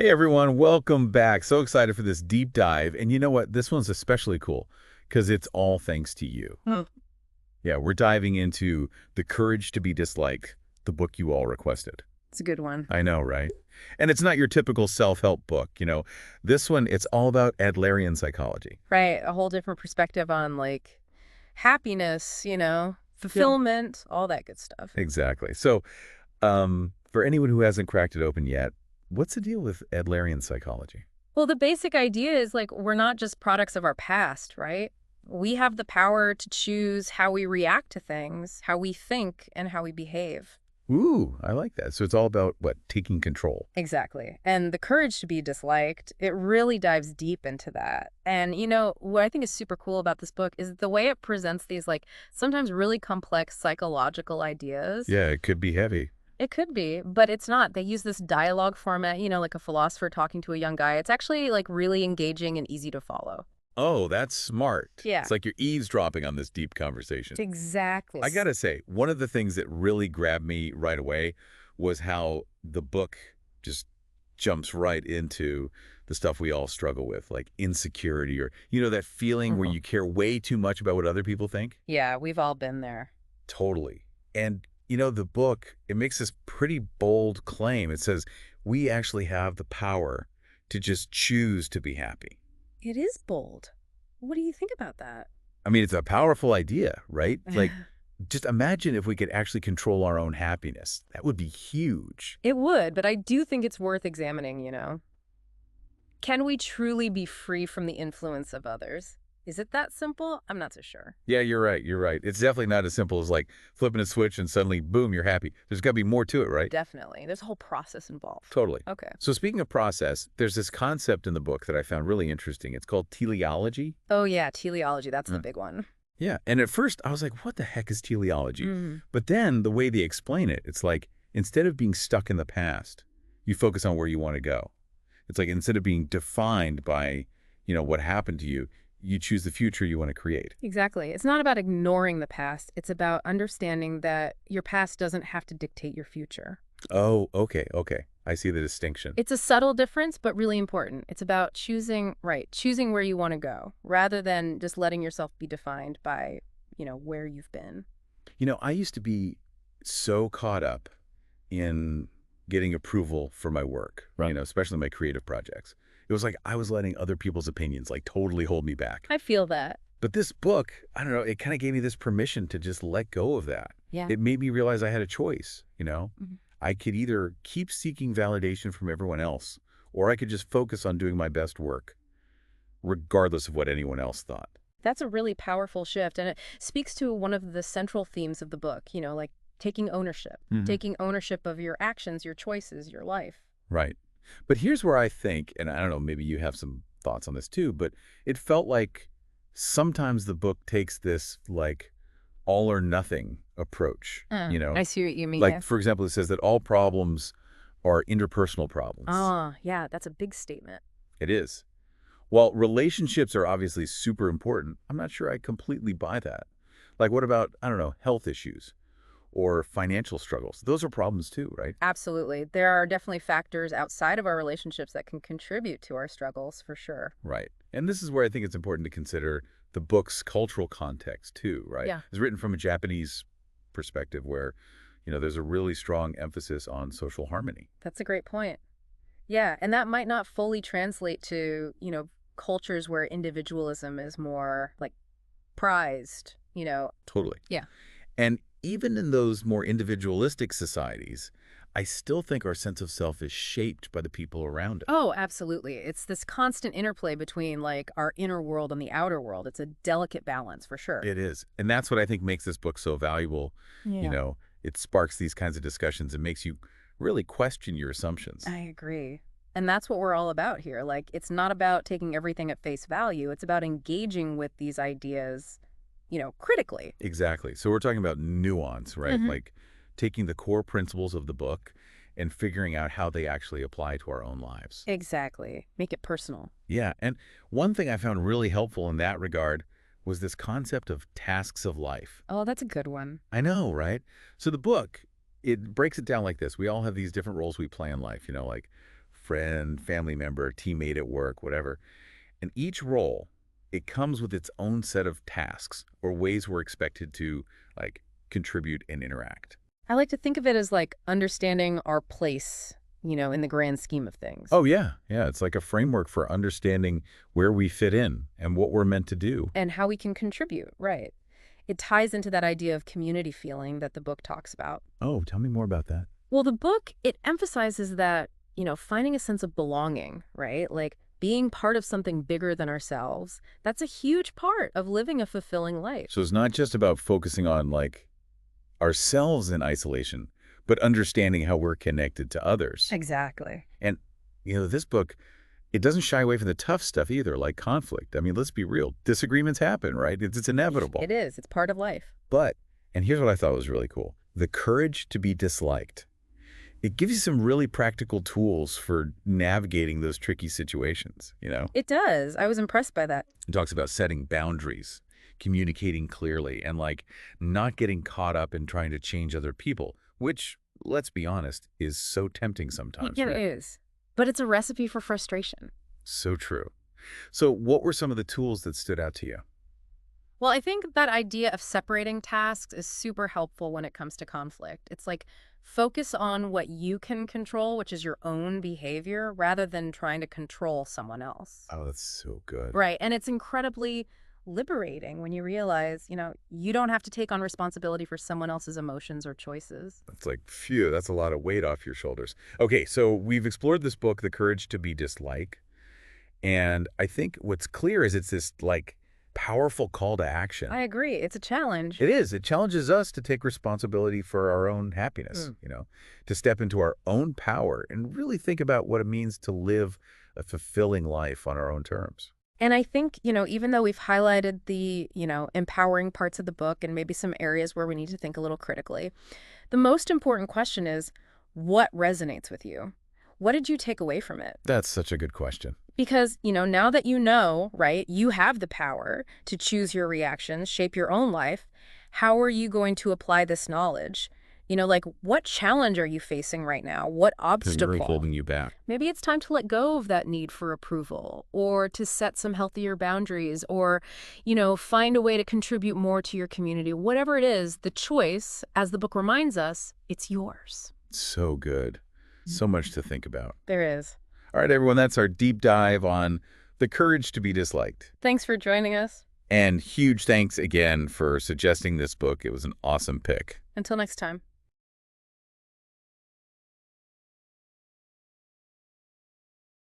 Hey everyone, welcome back. So excited for this deep dive. And you know what? This one's especially cool because it's all thanks to you. Oh, Yeah, we're diving into The Courage to be Disliked, the book you all requested. it's a good one. I know, right? And it's not your typical self-help book. This one, it's all about Adlerian psychology. Right. A whole different perspective on like happiness, Yeah. fulfillment, all that good stuff. Exactly. So, for anyone who hasn't cracked it open yet, what's the deal with Adlerian psychology? Well, the basic idea is like we're not just products of our past, right? We have the power to choose how we react to things, how we think, and how we behave. Ooh, I like that. So it's all about, what, taking control. Exactly. And the courage to be disliked, it really dives deep into that. And, what I think is super cool about this book is the way it presents these, like, sometimes really complex psychological ideas. Yeah, it could be heavy. It could be, but it's not. They use this dialogue format, like a philosopher talking to a young guy. It's actually, like, really engaging and easy to follow. Oh, that's smart. Yeah. It's like you're eavesdropping on this deep conversation. Exactly. I gotta say, one of the things that really grabbed me right away was how the book just jumps right into the stuff we all struggle with, like insecurity or, that feeling where Mhm. you care way too much about what other people think. Yeah, we've all been there. Totally. And, the book, it makes this pretty bold claim. It says, we actually have the power to just choose to be happy. It is bold. What do you think about that? I mean, it's a powerful idea, right? Like, just imagine if we could actually control our own happiness. That would be huge. It would, but I do think it's worth examining. Can we truly be free from the influence of others? Is it that simple? I'm not so sure. Yeah, you're right. You're right. It's definitely not as simple as like flipping a switch and suddenly, boom, you're happy. There's got to be more to it, right? Definitely. There's a whole process involved. Totally. Okay. So speaking of process, there's this concept in the book that I found really interesting. It's called teleology. Oh, yeah, teleology. That's the big one. Yeah. And at first I was like, what the heck is teleology? Mm. But then the way they explain it, it's like instead of being stuck in the past, you focus on where you want to go. It's like instead of being defined by, what happened to you, you choose the future you want to create. Exactly. It's not about ignoring the past. It's about understanding that your past doesn't have to dictate your future. Oh, okay, okay. I see the distinction. It's a subtle difference, but really important. It's about choosing where you want to go, rather than just letting yourself be defined by, where you've been. I used to be so caught up in getting approval for my work, Right. Especially my creative projects. It was like I was letting other people's opinions like totally hold me back. I feel that. But this book, I don't know, it kind of gave me this permission to just let go of that. Yeah. It made me realize I had a choice. Mhm. I could either keep seeking validation from everyone else, or I could just focus on doing my best work, regardless of what anyone else thought. That's a really powerful shift, and it speaks to one of the central themes of the book, like taking ownership of your actions, your choices, your life. Right. But here's where I think, and I don't know, maybe you have some thoughts on this too, but it felt like sometimes the book takes this like all or nothing approach, I see what you mean. Like, for example, it says that all problems are interpersonal problems. Ah, yeah, that's a big statement. It is. While relationships are obviously super important, I'm not sure I completely buy that. Like, what about, I don't know, health issues or financial struggles? Those are problems too, right? Absolutely. There are definitely factors outside of our relationships that can contribute to our struggles, for sure. Right. And this is where I think it's important to consider the book's cultural context too, right? Yeah. It's written from a Japanese perspective where, there's a really strong emphasis on social harmony. That's a great point. Yeah, and that might not fully translate to, cultures where individualism is more like prized. Totally. Yeah. And even in those more individualistic societies, I still think our sense of self is shaped by the people around us. Oh, absolutely. It's this constant interplay between like our inner world and the outer world. It's a delicate balance for sure. It is. And that's what I think makes this book so valuable. Yeah. It sparks these kinds of discussions and makes you really question your assumptions. I agree. And that's what we're all about here. Like, it's not about taking everything at face value. It's about engaging with these ideas, critically. Exactly. So we're talking about nuance, right? Mhm. Like taking the core principles of the book and figuring out how they actually apply to our own lives. Exactly. Make it personal. Yeah. And one thing I found really helpful in that regard was this concept of tasks of life. Oh, that's a good one. I know, right? So the book, it breaks it down like this. We all have these different roles we play in life, like friend, family member, teammate at work, whatever. And each role, it comes with its own set of tasks or ways we're expected to, like, contribute and interact. I like to think of it as like understanding our place, in the grand scheme of things. Oh, yeah. Yeah, it's like a framework for understanding where we fit in and what we're meant to do. And how we can contribute, right? It ties into that idea of community feeling that the book talks about. Oh, tell me more about that. Well, the book, it emphasizes that, finding a sense of belonging, right? Like being part of something bigger than ourselves, that's a huge part of living a fulfilling life. So it's not just about focusing on, like, ourselves in isolation, but understanding how we're connected to others. Exactly. And, this book, it doesn't shy away from the tough stuff either, like conflict. I mean, let's be real. Disagreements happen, right? It's inevitable. It is. It's part of life. But, and here's what I thought was really cool, the courage to be disliked. It gives you some really practical tools for navigating those tricky situations. It does. I was impressed by that. It talks about setting boundaries, communicating clearly, and, like, not getting caught up in trying to change other people, which, let's be honest, is so tempting sometimes. Yeah, Right? it is. But it's a recipe for frustration. So true. So what were some of the tools that stood out to you? Well, I think that idea of separating tasks is super helpful when it comes to conflict. It's like focus on what you can control, which is your own behavior, rather than trying to control someone else. Oh, that's so good. Right. And it's incredibly liberating when you realize, you don't have to take on responsibility for someone else's emotions or choices. It's like, phew, that's a lot of weight off your shoulders. Okay, so we've explored this book, The Courage to be Disliked. And I think what's clear is it's this, like, powerful call to action. I agree. It's a challenge. It is. It challenges us to take responsibility for our own happiness, to step into our own power and really think about what it means to live a fulfilling life on our own terms. And I think, even though we've highlighted the, empowering parts of the book and maybe some areas where we need to think a little critically, the most important question is, what resonates with you? What did you take away from it? That's such a good question. Because, now that right, you have the power to choose your reactions, shape your own life. How are you going to apply this knowledge? Like, what challenge are you facing right now? What obstacle? Really holding you back. Maybe it's time to let go of that need for approval, or to set some healthier boundaries, or, find a way to contribute more to your community. Whatever it is, the choice, as the book reminds us, it's yours. So good. So much to think about. There is. All right, everyone, that's our deep dive on The Courage to be Disliked. Thanks for joining us. And huge thanks again for suggesting this book. It was an awesome pick. Until next time.